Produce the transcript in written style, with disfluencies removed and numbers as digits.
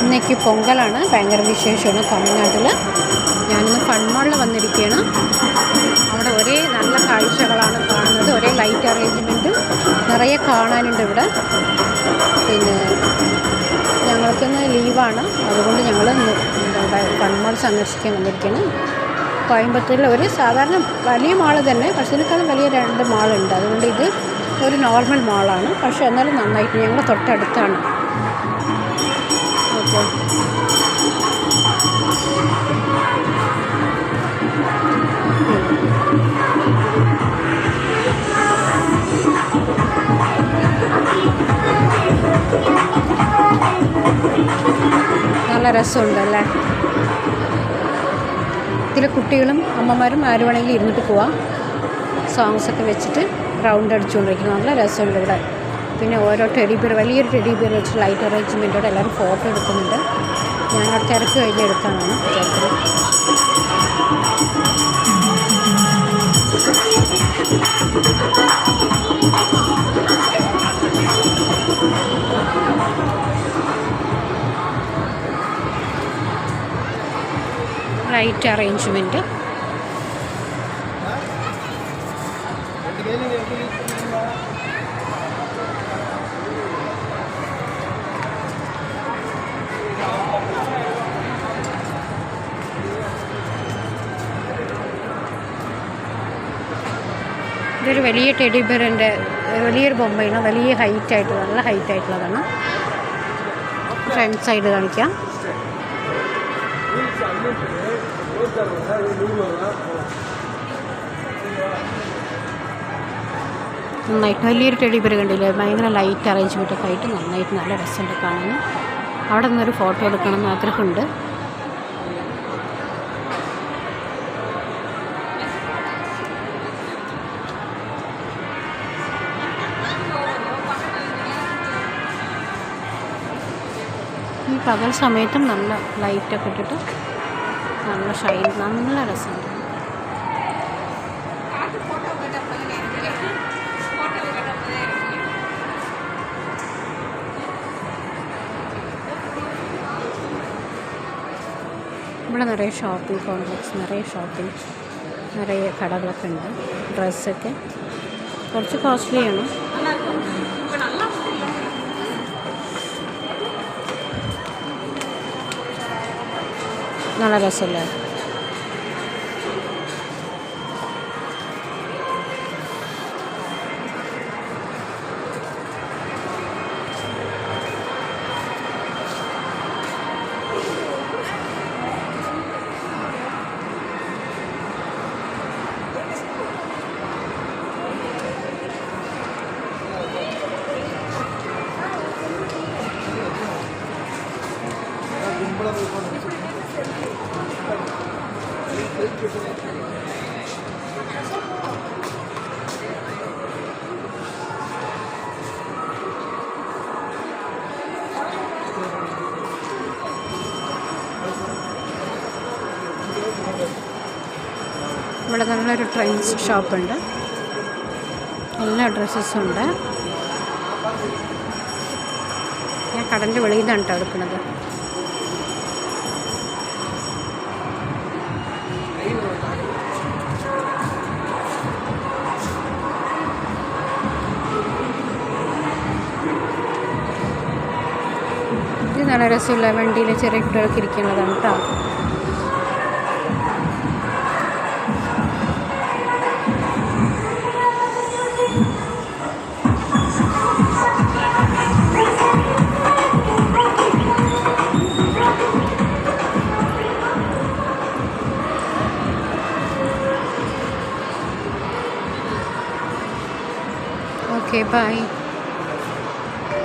ഇന്നേക്ക് പൊങ്കലാണ്, ഭയങ്കര വിശേഷമാണ് തമിഴ്നാട്ടിൽ. ഞാനിന്ന് ഫൺ മാളിൽ വന്നിരിക്കുകയാണ്. അവിടെ ഒരേ നല്ല കാഴ്ചകളാണ് കാണുന്നത്, ഒരേ ലൈറ്റ് അറേഞ്ച്മെൻറ്റും നിറയെ കാണാനുണ്ട് ഇവിടെ. പിന്നെ ഞങ്ങൾക്കിന്ന് ലീവാണ്, അതുകൊണ്ട് ഞങ്ങൾ ഇവിടെ ഫൺ മാൾ സന്ദർശിക്കാൻ വന്നിരിക്കുകയാണ്. കോയമ്പത്തൂരിൽ ഒരു സാധാരണ വലിയ മാൾ തന്നെ, പക്ഷേ ഇതിനേക്കാളും വലിയ 2 മാളുണ്ട്. അതുകൊണ്ട് ഇത് ഒരു നോർമൽ മാളാണ്, പക്ഷേ എന്നാലും നന്നായിട്ട് ഞങ്ങൾ തൊട്ടടുത്താണ്. ഓക്കെ, നല്ല രസമുണ്ടല്ലേ. ഇതിൽ കുട്ടികളും അമ്മമാരും ആര് വേണമെങ്കിലും ഇരുന്നിട്ട് പോവാം. സോങ്സൊക്കെ വെച്ചിട്ട് റൗണ്ട് അടിച്ചുകൊണ്ടിരിക്കുന്നു, നല്ല രസമുണ്ട് ഇവിടെ. പിന്നെ ഓരോ ടെഡി ബിയർ, വലിയൊരു ടെഡി ബിയർ വെച്ച് ലൈറ്റ് അറേഞ്ച്മെൻറ്റോടെ എല്ലാവരും ഫോട്ടോ എടുക്കുന്നുണ്ട്. ഞാനവിടെ തിരക്ക് കഴിഞ്ഞ് എടുക്കാനാണ് വിചാരിക്കുന്നത്. ലൈറ്റ് അറേഞ്ച്മെൻറ്റ് ഇതൊരു വലിയ ടെഡി ബിയറിൻ്റെ വലിയൊരു ബൊമ്മയാണ്, വലിയ ഹൈറ്റായിട്ടുള്ള, നല്ല ഹൈറ്റായിട്ടുള്ളതാണ്. ഫ്രണ്ട് സൈഡ് കാണിക്കാം. നന്നായിട്ട് വലിയൊരു ടെഡി ബിയർ കണ്ടില്ലേ, ഭയങ്കര ലൈറ്റ് അറേഞ്ച്മെൻറ്റൊക്കെ ആയിട്ട് നന്നായിട്ട് നല്ല രസമുണ്ട് കാണാൻ. അവിടെ നിന്നൊരു ഫോട്ടോ എടുക്കണം എന്ന് ആഗ്രഹമുണ്ട്. ഈ പകൽ സമയത്തും നല്ല ലൈറ്റൊക്കെ ഇട്ടിട്ട് നല്ല ഷൈൻ, നല്ല രസമുണ്ട്. ഇവിടെ നിറയെ ഷോപ്പിംഗ് കോംപ്ലക്സ്, നിറയെ കടകളൊക്കെ ഉണ്ട്. ഡ്രസ്സൊക്കെ കുറച്ച് കോസ്റ്റ്ലിയാണ്. നല്ല രസമല്ലേ. ഇവിടെ നല്ലൊരു ട്രെൻഡ്സ് ഷോപ്പുണ്ട്, എല്ലാ ഡ്രസ്സസും ഉണ്ട്. ഞാൻ കടലിൻ്റെ വെളിയിൽ നിന്നാണ് കേട്ടോ എടുക്കുന്നത്. ഇത് നല്ല രസമുള്ള വണ്ടിയിൽ ചെറിയ കുട്ടികൾക്ക് ഇരിക്കുന്നതാണ് കേട്ടോ. Okay, bye.